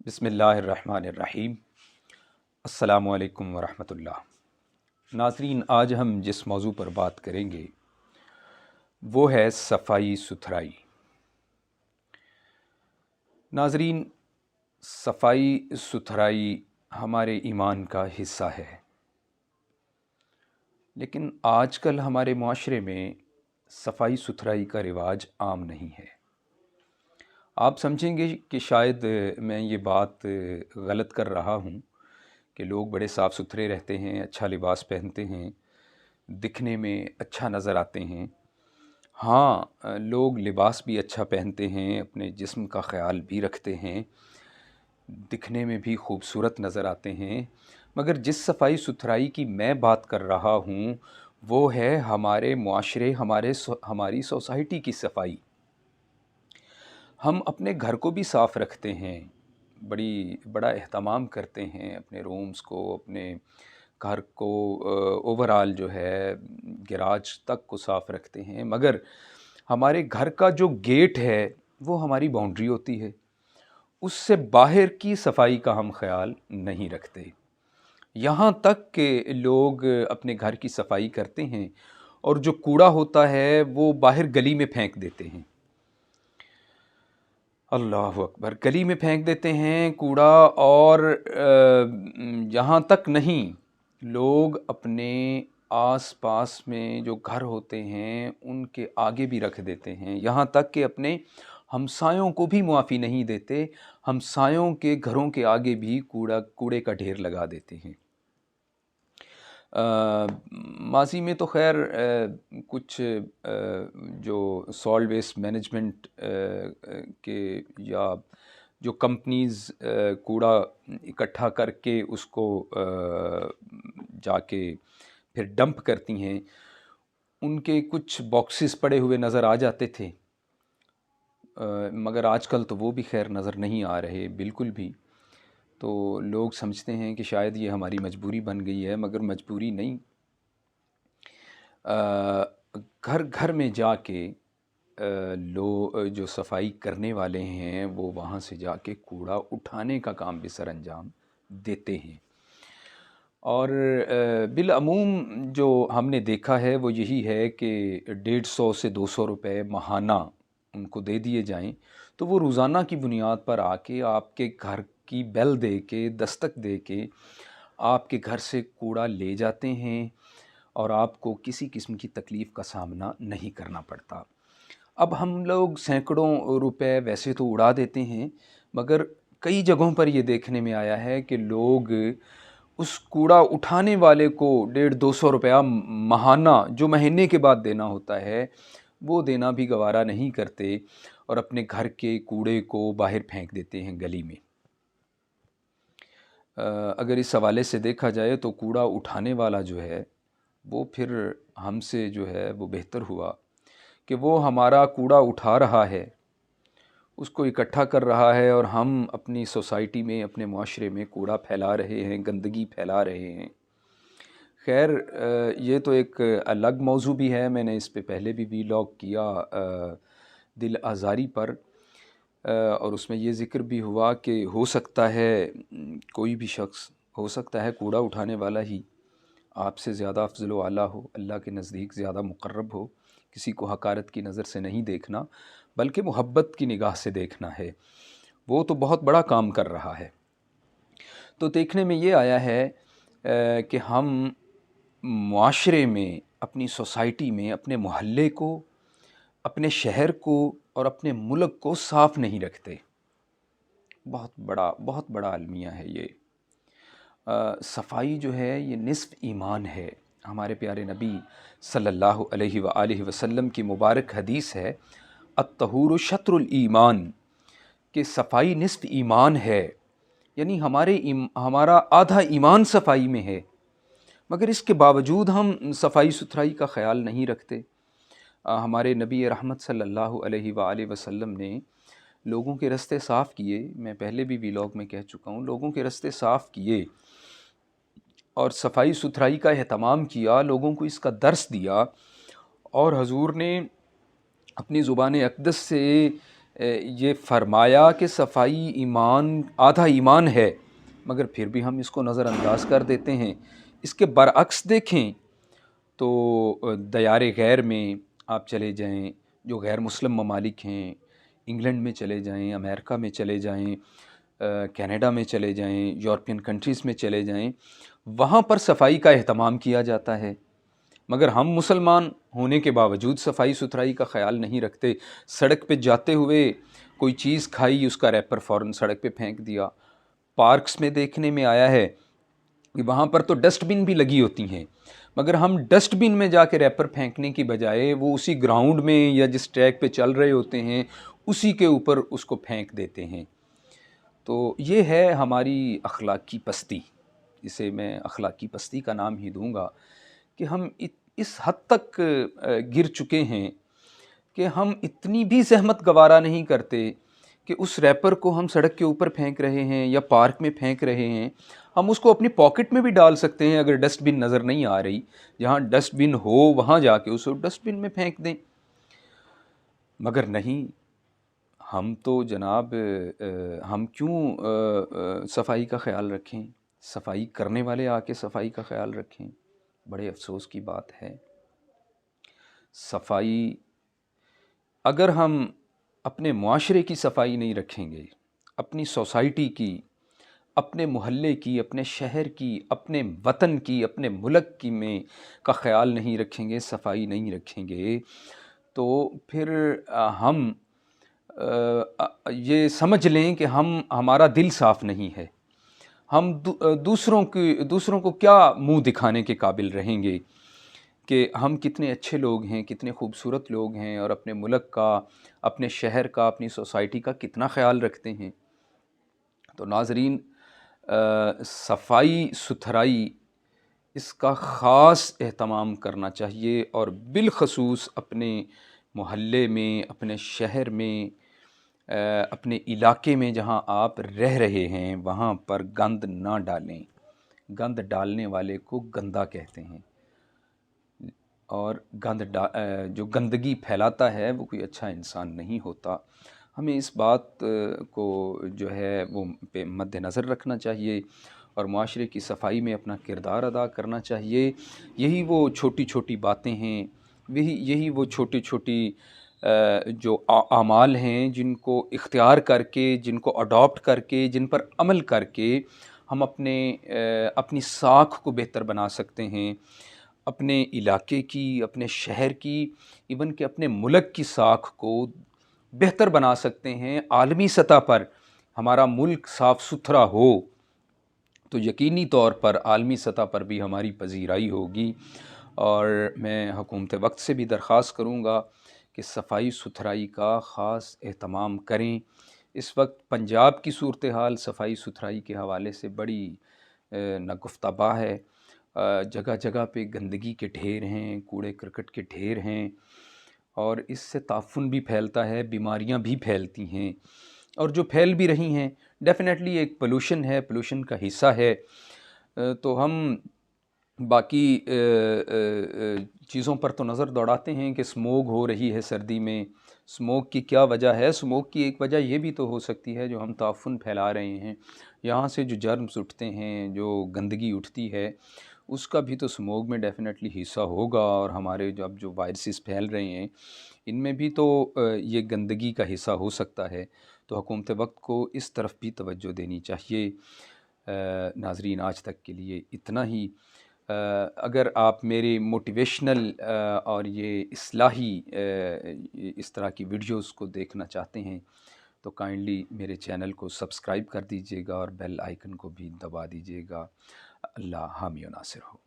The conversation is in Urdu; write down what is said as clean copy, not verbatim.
بسم اللہ الرحمن الرحیم۔ السلام علیکم ورحمۃ اللہ۔ ناظرین، آج ہم جس موضوع پر بات کریں گے وہ ہے صفائی ستھرائی۔ ناظرین، صفائی ستھرائی ہمارے ایمان کا حصہ ہے، لیکن آج کل ہمارے معاشرے میں صفائی ستھرائی کا رواج عام نہیں ہے۔ آپ سمجھیں گے کہ شاید میں یہ بات غلط کر رہا ہوں کہ لوگ بڑے صاف ستھرے رہتے ہیں، اچھا لباس پہنتے ہیں، دکھنے میں اچھا نظر آتے ہیں۔ ہاں، لوگ لباس بھی اچھا پہنتے ہیں، اپنے جسم کا خیال بھی رکھتے ہیں، دکھنے میں بھی خوبصورت نظر آتے ہیں، مگر جس صفائی ستھرائی کی میں بات کر رہا ہوں وہ ہے ہمارے معاشرے، ہماری سوسائٹی کی صفائی۔ ہم اپنے گھر کو بھی صاف رکھتے ہیں، بڑا اہتمام کرتے ہیں اپنے رومز کو، اپنے گھر کو اوورآل جو ہے گراج تک کو صاف رکھتے ہیں، مگر ہمارے گھر کا جو گیٹ ہے وہ ہماری باؤنڈری ہوتی ہے، اس سے باہر کی صفائی کا ہم خیال نہیں رکھتے۔ یہاں تک کہ لوگ اپنے گھر کی صفائی کرتے ہیں اور جو کوڑا ہوتا ہے وہ باہر گلی میں پھینک دیتے ہیں۔ اللہ اکبر، گلی میں پھینک دیتے ہیں کوڑا، اور یہاں تک نہیں، لوگ اپنے آس پاس میں جو گھر ہوتے ہیں ان کے آگے بھی رکھ دیتے ہیں، یہاں تک کہ اپنے ہمسایوں کو بھی معافی نہیں دیتے، ہمسایوں کے گھروں کے آگے بھی کوڑے کا ڈھیر لگا دیتے ہیں۔ ماضی میں تو خیر کچھ جو سالٹ ویسٹ مینجمنٹ کے یا جو کمپنیز کوڑا اکٹھا کر کے اس کو جا کے پھر ڈمپ کرتی ہیں، ان کے کچھ باکسز پڑے ہوئے نظر آ جاتے تھے، مگر آج کل تو وہ بھی خیر نظر نہیں آ رہے بالکل بھی۔ تو لوگ سمجھتے ہیں کہ شاید یہ ہماری مجبوری بن گئی ہے، مگر مجبوری نہیں۔ گھر گھر میں جا کے جو صفائی کرنے والے ہیں وہ وہاں سے جا کے کوڑا اٹھانے کا کام بھی سر انجام دیتے ہیں، اور بالعموم جو ہم نے دیکھا ہے وہ یہی ہے کہ 150 سے 200 روپے ماہانہ ان کو دے دیے جائیں تو وہ روزانہ کی بنیاد پر آ کے آپ کے گھر کی بیل دے کے، دستک دے کے آپ کے گھر سے کوڑا لے جاتے ہیں، اور آپ کو کسی قسم کی تکلیف کا سامنا نہیں کرنا پڑتا۔ اب ہم لوگ سینکڑوں روپے ویسے تو اڑا دیتے ہیں، مگر کئی جگہوں پر یہ دیکھنے میں آیا ہے کہ لوگ اس کوڑا اٹھانے والے کو 150-200 روپیہ ماہانہ جو مہینے کے بعد دینا ہوتا ہے وہ دینا بھی گوارا نہیں کرتے، اور اپنے گھر کے کوڑے کو باہر پھینک دیتے ہیں گلی میں۔ اگر اس حوالے سے دیکھا جائے تو کوڑا اٹھانے والا جو ہے وہ پھر ہم سے جو ہے وہ بہتر ہوا کہ وہ ہمارا کوڑا اٹھا رہا ہے، اس کو اکٹھا کر رہا ہے، اور ہم اپنی سوسائٹی میں، اپنے معاشرے میں کوڑا پھیلا رہے ہیں، گندگی پھیلا رہے ہیں۔ خیر یہ تو ایک الگ موضوع بھی ہے، میں نے اس پہ پہلے بھی ویلاگ کیا دل آزاری پر، اور اس میں یہ ذکر بھی ہوا کہ ہو سکتا ہے کوئی بھی شخص، ہو سکتا ہے کوڑا اٹھانے والا ہی آپ سے زیادہ افضل و اعلیٰ ہو، اللہ کے نزدیک زیادہ مقرب ہو۔ کسی کو حقارت کی نظر سے نہیں دیکھنا بلکہ محبت کی نگاہ سے دیکھنا ہے، وہ تو بہت بڑا کام کر رہا ہے۔ تو دیکھنے میں یہ آیا ہے کہ ہم معاشرے میں، اپنی سوسائٹی میں، اپنے محلے کو، اپنے شہر کو اور اپنے ملک کو صاف نہیں رکھتے۔ بہت بڑا المیہ ہے یہ۔ صفائی جو ہے یہ نصف ایمان ہے۔ ہمارے پیارے نبی صلی اللہ علیہ وآلہ وسلم کی مبارک حدیث ہے، الطہور شطر الایمان، کہ صفائی نصف ایمان ہے، یعنی ہمارا آدھا ایمان صفائی میں ہے، مگر اس کے باوجود ہم صفائی ستھرائی کا خیال نہیں رکھتے۔ ہمارے نبی رحمت صلی اللہ علیہ وآلہ وسلم نے لوگوں کے رستے صاف کیے، میں پہلے بھی ویلاگ میں کہہ چکا ہوں، لوگوں کے رستے صاف کیے اور صفائی ستھرائی کا اہتمام کیا، لوگوں کو اس کا درس دیا، اور حضور نے اپنی زبان اقدس سے یہ فرمایا کہ صفائی ایمان آدھا ایمان ہے، مگر پھر بھی ہم اس کو نظر انداز کر دیتے ہیں۔ اس کے برعکس دیکھیں تو دیار غیر میں آپ چلے جائیں، جو غیر مسلم ممالک ہیں، انگلینڈ میں چلے جائیں، امریکہ میں چلے جائیں، کینیڈا میں چلے جائیں، یورپین کنٹریز میں چلے جائیں، وہاں پر صفائی کا اہتمام کیا جاتا ہے، مگر ہم مسلمان ہونے کے باوجود صفائی ستھرائی کا خیال نہیں رکھتے۔ سڑک پہ جاتے ہوئے کوئی چیز کھائی، اس کا ریپر فوراً سڑک پہ پھینک دیا۔ پارکس میں دیکھنے میں آیا ہے کہ وہاں پر تو ڈسٹ بن بھی لگی ہوتی ہیں، مگر ہم ڈسٹ بن میں جا کے ریپر پھینکنے کی بجائے وہ اسی گراؤنڈ میں یا جس ٹریک پہ چل رہے ہوتے ہیں اسی کے اوپر اس کو پھینک دیتے ہیں۔ تو یہ ہے ہماری اخلاقی پستی، اسے میں اخلاقی پستی کا نام ہی دوں گا، کہ ہم اس حد تک گر چکے ہیں کہ ہم اتنی بھی زحمت گوارا نہیں کرتے کہ اس ریپر کو ہم سڑک کے اوپر پھینک رہے ہیں یا پارک میں پھینک رہے ہیں، ہم اس کو اپنی پاکٹ میں بھی ڈال سکتے ہیں اگر ڈسٹ بن نظر نہیں آ رہی، جہاں ڈسٹ بن ہو وہاں جا کے اس کو ڈسٹ بن میں پھینک دیں۔ مگر نہیں، ہم تو جناب ہم کیوں صفائی کا خیال رکھیں؟ صفائی کرنے والے آ کے صفائی کا خیال رکھیں۔ بڑے افسوس کی بات ہے، صفائی اگر ہم اپنے معاشرے کی صفائی نہیں رکھیں گے، اپنی سوسائٹی کی، اپنے محلے کی، اپنے شہر کی، اپنے وطن کی، اپنے ملک کی میں کا خیال نہیں رکھیں گے، صفائی نہیں رکھیں گے، تو پھر ہم یہ سمجھ لیں کہ ہمارا دل صاف نہیں ہے۔ ہم دوسروں کو کیا منہ دکھانے کے قابل رہیں گے کہ ہم کتنے اچھے لوگ ہیں، کتنے خوبصورت لوگ ہیں، اور اپنے ملک کا، اپنے شہر کا، اپنی سوسائٹی کا کتنا خیال رکھتے ہیں۔ تو ناظرین، صفائی ستھرائی اس کا خاص اہتمام کرنا چاہیے، اور بالخصوص اپنے محلے میں، اپنے شہر میں، اپنے علاقے میں جہاں آپ رہ رہے ہیں وہاں پر گند نہ ڈالیں۔ گند ڈالنے والے کو گندا کہتے ہیں، اور جو گندگی پھیلاتا ہے وہ کوئی اچھا انسان نہیں ہوتا۔ ہمیں اس بات کو جو ہے وہ پہ مد نظر رکھنا چاہیے، اور معاشرے کی صفائی میں اپنا کردار ادا کرنا چاہیے۔ یہی وہ چھوٹی چھوٹی باتیں ہیں، یہی وہ چھوٹی چھوٹی جو اعمال ہیں جن کو اختیار کر کے، جن کو اڈاپٹ کر کے، جن پر عمل کر کے ہم اپنی ساکھ کو بہتر بنا سکتے ہیں، اپنے علاقے کی، اپنے شہر کی، ایون کہ اپنے ملک کی ساکھ کو بہتر بنا سکتے ہیں۔ عالمی سطح پر ہمارا ملک صاف ستھرا ہو تو یقینی طور پر عالمی سطح پر بھی ہماری پذیرائی ہوگی۔ اور میں حکومت وقت سے بھی درخواست کروں گا کہ صفائی ستھرائی کا خاص اہتمام کریں۔ اس وقت پنجاب کی صورتحال صفائی ستھرائی کے حوالے سے بڑی نگفتہ بہ ہے۔ جگہ جگہ پہ گندگی کے ڈھیر ہیں، کوڑے کرکٹ کے ڈھیر ہیں، اور اس سے تعفن بھی پھیلتا ہے، بیماریاں بھی پھیلتی ہیں، اور جو پھیل بھی رہی ہیں ڈیفینیٹلی ایک پولوشن ہے، پولوشن کا حصہ ہے۔ تو ہم باقی چیزوں پر تو نظر دوڑاتے ہیں کہ اسموگ ہو رہی ہے سردی میں، اسموگ کی کیا وجہ ہے؟ اسموگ کی ایک وجہ یہ بھی تو ہو سکتی ہے جو ہم تعفن پھیلا رہے ہیں، یہاں سے جو جرمز اٹھتے ہیں، جو گندگی اٹھتی ہے، اس کا بھی تو اسموگ میں ڈیفینیٹلی حصہ ہوگا، اور ہمارے جو وائرسز پھیل رہے ہیں ان میں بھی تو یہ گندگی کا حصہ ہو سکتا ہے۔ تو حکومت وقت کو اس طرف بھی توجہ دینی چاہیے۔ ناظرین، آج تک کے لیے اتنا ہی۔ اگر آپ میری موٹیویشنل اور یہ اصلاحی اس طرح کی ویڈیوز کو دیکھنا چاہتے ہیں تو کائنڈلی میرے چینل کو سبسکرائب کر دیجیے گا، اور بیل آئیکن کو بھی دبا دیجیے گا۔ اللہ حامی و ناصر ہو۔